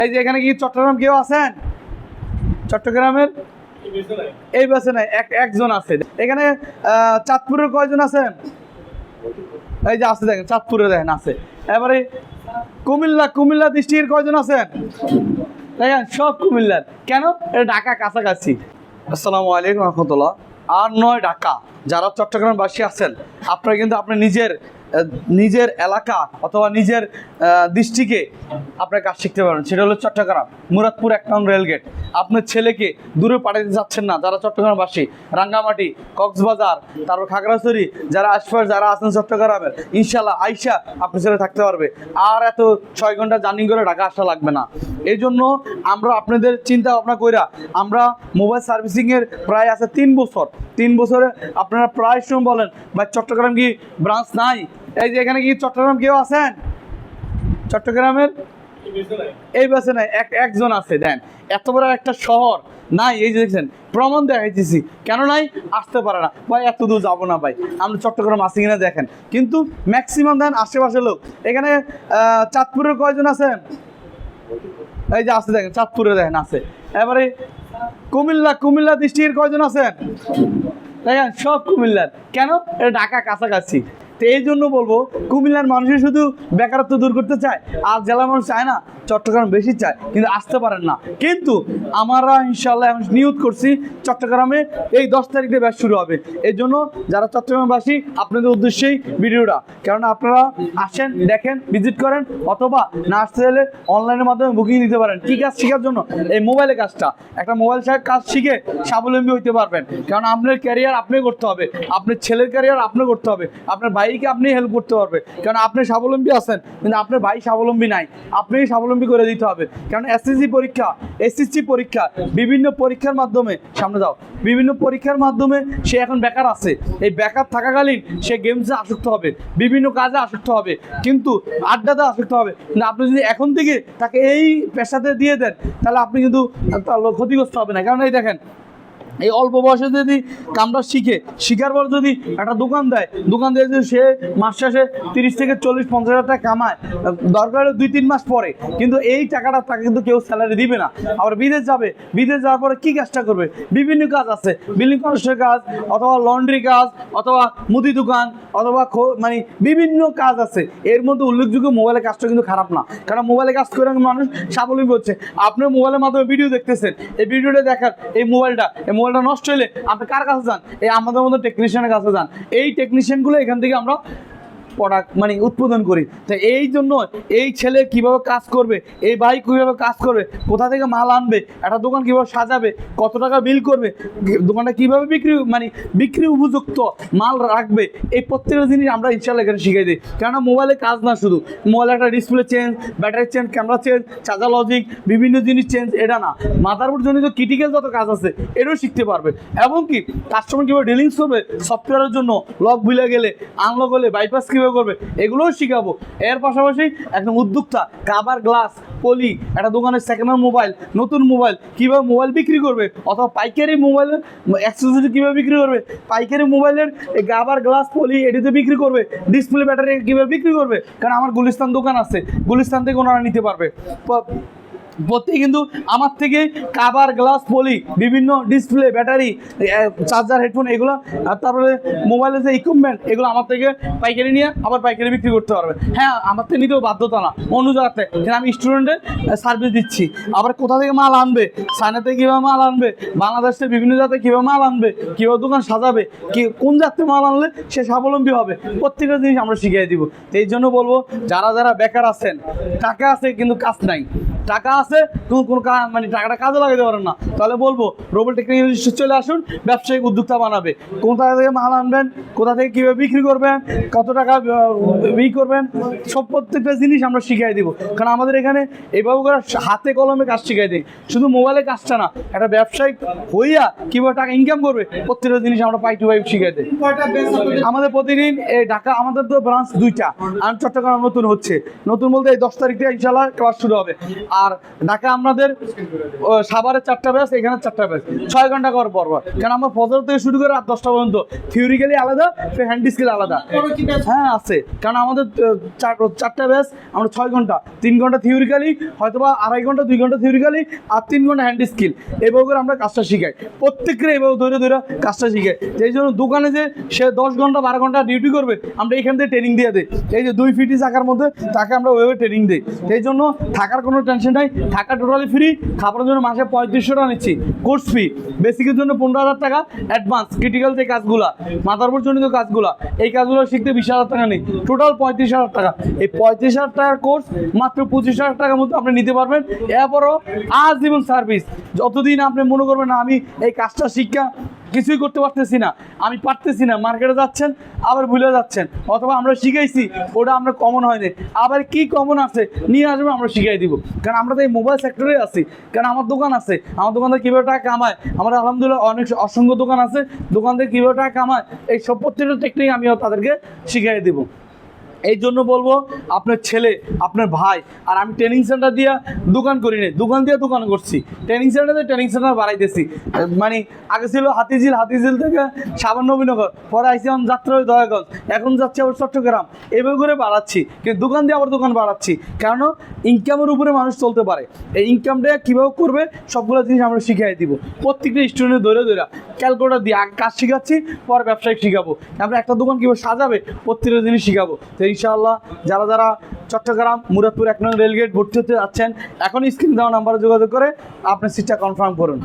এই যে এখানে কি চট্টগ্রাম কেউ আছেন? চট্টগ্রামের এই বাসে নাই, একজন আছে। এখানে চাঁদপুরের কয়জন আছেন? এই যে আছে, দেখেন চাঁদপুরে দেখেন আছে। এবারে কুমিল্লা ডিস্ট্রিক্টের কয়জন আছেন? দেখেন সব কুমিল্লার। কেন? এটা ঢাকা কাছাকাছি। আসসালামু আলাইকুম রহমতুল্লাহ। আর নয় ঢাকা, যারা চট্টগ্রামবাসী আছেন, আপনারা কিন্তু আপনার নিজের এলাকা অথবা নিজের ডিস্ট্রিক্টে আপনার কাজ শিখতে পারেন। সেটা হলো চট্টগ্রাম মুরাদপুর 1 নং রেলগেট। আপনার ছেলেকে দূরে পাঠাতে যাচ্ছেন না, যারা চট্টগ্রামবাসী, রাঙ্গামাটি, কক্সবাজার, তারপর খাগড়াছড়ি, যারা আশপাশ যারা আছেন চট্টগ্রামের, ইনশাল্লাহ আইসা আপনার ছেলে থাকতে পারবে। আর এত 6 ঘন্টা জার্নি করে ঢাকা আসা লাগবে না। এই জন্য আমরা আপনাদের চিন্তা ভাবনা কইরা আমরা মোবাইল সার্ভিসিংয়ের প্রায় আছে 3 বছর। 3 বছরে আপনারা প্রায় সময় বলেন ভাই চট্টগ্রাম কি ব্রাঞ্চ নাই? এই যে এখানে কি চট্টগ্রাম কেউ আছেন? চট্টগ্রামের এই বাসে নাই, একজন আছে। দেন এত বড় একটা শহর নাই, এই যে দেখছেন প্রমাণ দেখাইতেছি। কেন নাই? আসতে পারে না ভাই, এত দূর যাবো না ভাই, আমরা চট্টগ্রাম আসি কিনা দেখেন। কিন্তু ম্যাক্সিমাম দেন আশেপাশের লোক। এখানে চাঁদপুরের কয়জন আছেন? এই যে আছে, দেখেন চাঁদপুরে দেখেন আছে। এবারে কুমিল্লা ডিস্ট্রিক্টের কয়জন আছেন? দেখেন সব কুমিল্লার। কেন? এটা ঢাকা কাছাকাছি। তো এই জন্য বলবো কুমিল্লার মানুষই শুধু বেকারত্ব দূর করতে চায়, আর জেলার মানুষ চায় না, চট্টগ্রাম বেশি চায়, কিন্তু আসতে পারেন না। কিন্তু আমরা ইনশাল্লাহ এখন নিয়োগ করছি চট্টগ্রামে এই 10 তারিখে ব্যাচ শুরু হবে। এই জন্য যারা চট্টগ্রামবাসী, আপনাদের উদ্দেশ্যেই ভিডিওটা। কারণ আপনারা আসেন, দেখেন, ভিজিট করেন, অথবা না আসতে হলে অনলাইনের মাধ্যমে বুকিং দিতে পারেন। কী কাজ শেখার জন্য? এই মোবাইলের কাজটা। একটা মোবাইল কাজ শিখে স্বাবলম্বী হইতে পারবেন। কারণ আপনার ক্যারিয়ার আপনি করতে হবে, আপনার ছেলের ক্যারিয়ার আপনি করতে হবে, আপনার ভাইকে আপনি হেল্প করতে পারবে। কারণ আপনি স্বাবলম্বী আছেন, কিন্তু আপনার ভাই স্বাবলম্বী নাই, আপনাকে স্বাবলম্বী করে দিতে হবে। কারণ এসএসসি পরীক্ষা, এসএসসি পরীক্ষা, বিভিন্ন পরীক্ষার মাধ্যমে সামনে যাও, বিভিন্ন পরীক্ষার মাধ্যমে সে এখন বেকার আছে। এই বেকার থাকাকালীন সে গেমসে আসক্ত হবে, বিভিন্ন কাজে আসক্ত হবে, কিন্তু আড্ডাতে আসক্ত হবে। কিন্তু আপনি যদি এখন থেকে তাকে এই পেশাতে দিয়ে দেন, তাহলে আপনি কিন্তু ক্ষতিগ্রস্ত হবে না। কারণ এই দেখেন, এই অল্প বয়সে যদি কামটা শিখার পর যদি একটা দোকান দিয়ে যদি সে মাস শেষে 30 থেকে 40-50 হাজার টাকা কামায়, দরকার 2-3 মাস পরে, কিন্তু এই টাকাটা তাকে কিন্তু কেউ স্যালারি দিবে না। আবার বিদেশ যাওয়ার পরে কী কাজটা করবে? বিভিন্ন কাজ আছে, বিল্ডিং কনস্ট্রাকশনের কাজ, অথবা লন্ড্রি কাজ, অথবা মুদি দোকান, অথবা মানে বিভিন্ন কাজ আছে। এর মধ্যে উল্লেখযোগ্য মোবাইলের কাজটা কিন্তু খারাপ না। কারণ মোবাইলে কাজ করে মানুষ স্বাবলম্বী হচ্ছে। আপনি মোবাইলের মাধ্যমে ভিডিও দেখতেছেন, এই ভিডিওটা দেখার এই মোবাইলটা নষ্ট হলে আপনি কার কাছে যান? এই আমাদের মতো টেকনিশিয়ানের কাছে যান। এই টেকনিশিয়ানগুলো এখান থেকে আমরা প্রোডাক্ট মানে উৎপাদন করি। তো এই জন্য এই ছেলে কিভাবে কাজ করবে, এই ভাই কীভাবে কাজ করবে, কোথা থেকে মাল আনবে, একটা দোকান কীভাবে সাজাবে, কত টাকা বিল করবে, দোকানটা কীভাবে বিক্রি উপযুক্ত মাল রাখবে, এই প্রত্যেকটা জিনিস আমরা ইনশাল্লাহ এখানে শিখিয়ে দিই। কেননা মোবাইলে কাজ না শুধু মোবাইলে একটা display change, battery change, camera change, charger logic, বিভিন্ন জিনিস চেঞ্জ, এটা না, মাদারবোর্ড জনিত ক্রিটিক্যাল যত কাজ আছে এটাও শিখতে পারবে। এবং কি কাস্টমার কীভাবে ডিলিংস করবে, সফটওয়্যারের জন্য লক ভুলে গেলে, আনলক হলে বাইপাস কীভাবে করবে, এগুলোও শিখাবো। এর পাশাপাশি একদম উদ্যোক্তা কাভার গ্লাস পলি, একটা দোকানের সেকেন্ড হ্যান্ড মোবাইল, নতুন মোবাইল কীভাবে মোবাইল বিক্রি করবে, অথবা পাইকারি মোবাইলের অ্যাক্সেসরি কীভাবে বিক্রি করবে, পাইকারি মোবাইলের কাভার গ্লাস পলি এটিতে বিক্রি করবে, ডিসপ্লে ব্যাটারি কীভাবে বিক্রি করবে। কারণ আমার গুলিস্তান দোকান আছে, গুলিস্তান থেকে ওনারা নিতে পারবে। প্রত্যেকে কিন্তু আমার থেকে কাভার গ্লাস পলি, বিভিন্ন ডিসপ্লে ব্যাটারি, চার্জার, হেডফোন, এগুলো, আর তারপরে মোবাইলের যে ইকুইপমেন্ট, এগুলো আমার থেকে পাইকারি নিয়ে আবার পাইকারি বিক্রি করতে পারবে। হ্যাঁ, আমার থেকে নিতেও বাধ্যতা না, অন্য জায়গাতে, কিন্তু আমি স্টুডেন্টের সার্ভিস দিচ্ছি। আবার কোথা থেকে মাল আনবে, চায়না থেকে কীভাবে মাল আনবে, বাংলাদেশের বিভিন্ন জায়গাতে কীভাবে মাল আনবে, কীভাবে দোকান সাজাবে, কোন জাতীয় মাল আনলে সে স্বাবলম্বী হবে, প্রত্যেকটা জিনিস আমরা শিখিয়ে দিব। এই জন্য বলবো, যারা বেকার আছেন, টাকা আছে কিন্তু কাজ নাই, টাকা আছে কোনো মানে টাকাটা কাজে লাগাতে পারেন না, তাহলে বলবো রোবট টেকনিক্যাল চলে আসুন, ব্যবসায়িক উদ্যোক্তা বানাবে। কোথা থেকে মাল আনবেন, কোথা থেকে কীভাবে বিক্রি করবেন, কত টাকা করবেন, সব প্রত্যেকটা জিনিস আমরা শিখিয়ে দিব। কারণ আমাদের এখানে এইভাবে করে হাতে কলমে কাজ শিখিয়ে দিই। শুধু মোবাইলের কাজটা না, একটা ব্যবসায়িক হইয়া কীভাবে টাকা ইনকাম করবে, প্রত্যেকটা জিনিস আমরা 5 to 5 শিখিয়ে দিই। আমাদের প্রতিদিন এই ঢাকা, আমাদের তো ব্রাঞ্চ 2টা, আর চট্টগ্রাম নতুন হচ্ছে, নতুন বলতে এই 10 তারিখ থেকে ইনশাল্লাহ ক্লাস শুরু হবে। আর ঢাকা আমাদের সাভারের 4টা ব্যাচ, এখানে 4টা ব্যাচ, 6 ঘন্টা করে পড়বো। কারণ আমরা ফজর থেকে শুরু করে রাত 10টা পর্যন্ত থিওরিক্যালি আলাদা, হ্যান্ড স্কিল আলাদা। হ্যাঁ আছে, কারণ আমাদের 4টা ব্যাচ, আমরা 6 ঘন্টা, 3 ঘন্টা থিওরিক্যালি, হয়তো বা 2.5 ঘন্টা 2 ঘন্টা থিওরিক্যালি, আর 3 ঘন্টা হ্যান্ড স্কিল। এইভাবে করে আমরা কাজটা শিখাই, প্রত্যেকের এইভাবে ধরে ধরে কাজটা শিখাই। এই জন্য দোকানে যে সে 10 ঘন্টা 12 ঘন্টা ডিউটি করবে, আমরা এখান থেকে ট্রেনিং দিয়ে দিই। এই যে 2 ফিটি থাকার মধ্যে তাকে আমরা ওইভাবে ট্রেনিং দিই। এই জন্য থাকার কোনো টেনশন নাই, থাকা টোটালি ফ্রি। খাবারের জন্য মাসে 3500 টাকা নিচ্ছি কোর্স ফি, বেসিকের জন্য 15,000 টাকা অ্যাডভান্স, ক্রিটিক্যাল যে কাজগুলা, মাথার জনিত কাজগুলা, এই কাজগুলো শিখতে 20,000 টাকা নেই, টোটাল 35,000 টাকা। এই 35,000 টাকার কোর্স মাত্র 25,000 টাকার মধ্যে আপনি নিতে পারবেন। এরপরও আজীবন সার্ভিস, যতদিন আপনি মনে করবেন না আমি এই কাজটা শিক্ষা কিছুই করতে পারতেছি না, আমি পারতেছি না, মার্কেটে যাচ্ছেন আবার ভুলে যাচ্ছেন, অথবা আমরা শিখাইছি ওটা আমরা কমন হয়নি, আবার কি কমন আছে নিয়ে আসবে আমরা শিখাই দিব। কারণ আমরা তো এই মোবাইল সেক্টরে আছি, কারণ আমার দোকান আছে, আমার দোকান থেকে কীভাবে টাকা কামায়, আমার আলহামদুলিল্লাহ অনেক অসংখ্য দোকান আছে, দোকান থেকে কীভাবে টাকা কামায় এই সব প্রত্যেকটা টেকনিক আমিও তাদেরকে শিখাই দিব। এই জন্য বলবো আপনার ছেলে, আপনার ভাই, আর আমি ট্রেনিং সেন্টার দিয়ে দোকান করি নি, দোকান দিয়ে দোকান করছি, ট্রেনিং সেন্টার বাড়াইতেছি। মানে আগে ছিল হাতিঝিল থেকে সাবান্নবীনগর, পরে আইসি এখন যাত্রা ওই দয়াগঞ্জ, এখন যাচ্ছে আবার চট্টগ্রাম, এভাবে করে বাড়াচ্ছি। কিন্তু দোকান দিয়ে আবার দোকান বাড়াচ্ছি, কারণ ইনকামের উপরে মানুষ চলতে পারে। এই ইনকামটা কীভাবে করবে সবগুলো জিনিস আমরা শিখিয়ে দিব, প্রত্যেকটা স্টুডেন্ট ধরে ক্যালকুলেটার দিয়ে আগে কাজ শিখাচ্ছি, পরে ব্যবসায়িক শিখাবো। আমরা একটা দোকান কীভাবে সাজাবে প্রত্যেকটা জিনিস শিখাবো। তো ইনশাআল্লাহ যারা চট্টগ্রাম মুরাদপুর 1 নং রেলগেট ভর্তি হতে যাচ্ছেন, এখনই স্ক্রিন দেওয়া নাম্বারে যোগাযোগ করে আপনার সিটটা কনফার্ম করুন।